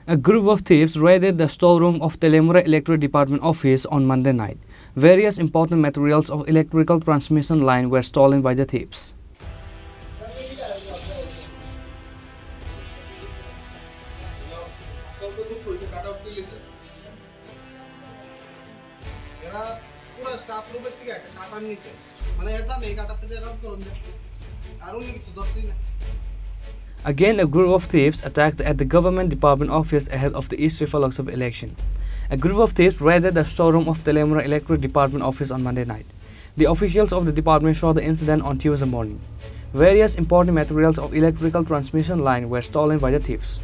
A group of thieves raided the storeroom of Telemura Electric Department office on Monday night. Various important materials of electrical transmission line were stolen by the thieves. Again, a group of thieves attacked at the government department office ahead of the East River Lok Sabha election. A group of thieves raided the storeroom of Telemura Electric Department office on Monday night. The officials of the department saw the incident on Tuesday morning. Various important materials of electrical transmission line were stolen by the thieves.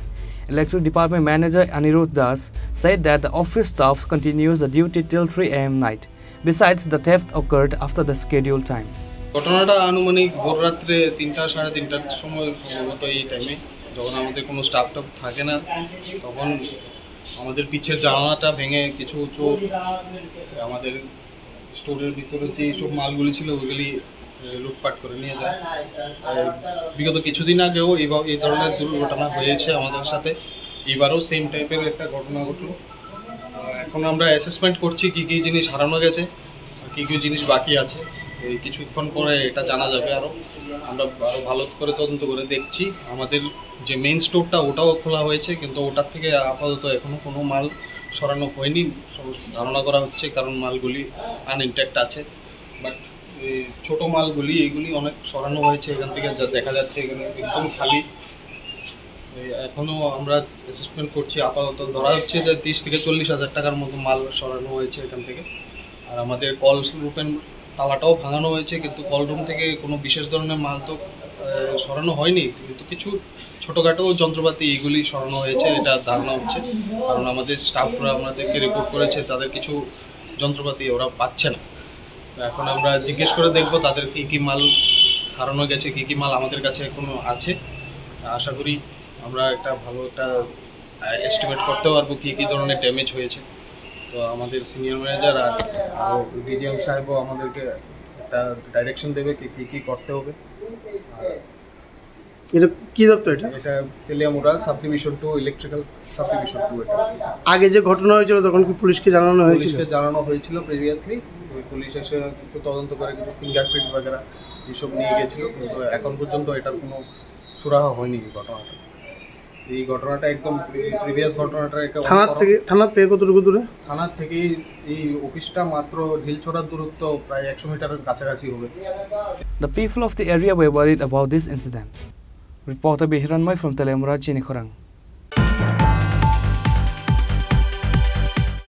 Electric Department Manager Anirudh Das said that the office staff continues the duty till 3 a.m. night. Besides, the theft occurred after the scheduled time. ঘটনাটা আনুমানিক ভোর রাত্রে ৩টা সাড়ে ৩টার সময় সম্ভবত এই টাইমে যখন আমাদের কোনো স্টাফ থাকে না তখন আমাদের পিছের জানালাটা ভেঙে কিছু চোর আমাদের স্টোরের ভিতরে যে সব মালগুলি ছিল ওইগুলি লুটপাট করে নিয়ে যায়। বিগত কিছুদিন আগেও এই ধরনের দুর্ঘটনা হয়েছে আমাদের সাথে, এবারও সেম টাইপের একটা ঘটনা ঘটলো। এখন আমরা অ্যাসেসমেন্ট করছি কী কী জিনিস হারানো গেছে, কী কী জিনিস বাকি আছে। এই কিছুক্ষণ পরে এটা জানা যাবে। আমরা আরও ভালো করে তদন্ত করে দেখছি। আমাদের যে মেইন স্টোরটা ওটাও খোলা হয়েছে, কিন্তু ওটার থেকে আপাতত এখনও কোনো মাল সরানো হয়নি ধারণা করা হচ্ছে, কারণ মালগুলি আনইনট্যাক্ট আছে। বাট ছোটো মালগুলি এইগুলি অনেক সরানো হয়েছে এখান থেকে, যা দেখা যাচ্ছে এখানে একদম খালি। এখনও আমরা অ্যাসেসমেন্ট করছি, আপাতত ধরা হচ্ছে যে 30 থেকে 40 হাজার টাকার মতো মাল সরানো হয়েছে এখান থেকে। আর আমাদের কল রুমের তালাটাও ভাঙানো হয়েছে, কিন্তু কল রুম থেকে কোনো বিশেষ ধরনের মাল তো সরানো হয়নি, কিন্তু কিছু ছোটোখাটো যন্ত্রপাতি এইগুলি সরানো হয়েছে এটা ধারণা হচ্ছে। কারণ আমাদের স্টাফরা আমাদেরকে রিপোর্ট করেছে তাদের কিছু যন্ত্রপাতি ওরা পাচ্ছে না। তো এখন আমরা জিজ্ঞেস করে দেখব তাদের কী কী মাল হারানো গেছে, কী কী মাল আমাদের কাছে এখনও আছে। আশা করি আমরা একটা ভালো একটা এস্টিমেট করতে পারবো কী কী ধরনের ড্যামেজ হয়েছে। তো আমাদের সিনিয়র ম্যানেজার আর ডিজিএম সাহেবও আমাদেরকে একটা ডাইরেকশন দেবে কী কী করতে হবে। এটা কি দপ্তর? এটা Teliamura sub division 2 electrical sub division 2। এটা আগে যে ঘটনা হয়েছিল তখন কি পুলিশকে জানানো হয়েছিল প্রিভিয়াসলি। ওই পুলিশ এসে কিছু তদন্ত করে কিছু ফিঙ্গারপ্রিন্ট বাগেরা এইসব নিয়ে গেছিলো, কিন্তু এখন পর্যন্ত এটার কোনো সুরাহা হয়নি ঘটনাটা। এই ঘটনাটা একদম প্রিভিয়াস ঘটনাটা থানার থেকে কতটুকু দূরে? থানার থেকে এই অফিসটা মাত্র ঢিলছোড়ার দূরত্ব প্রায় 100 মিটারের কাছাকাছি হবে। The people of the area were worried about this incident. Reporter Bihiranmoy from Telemura, Chinikhorang.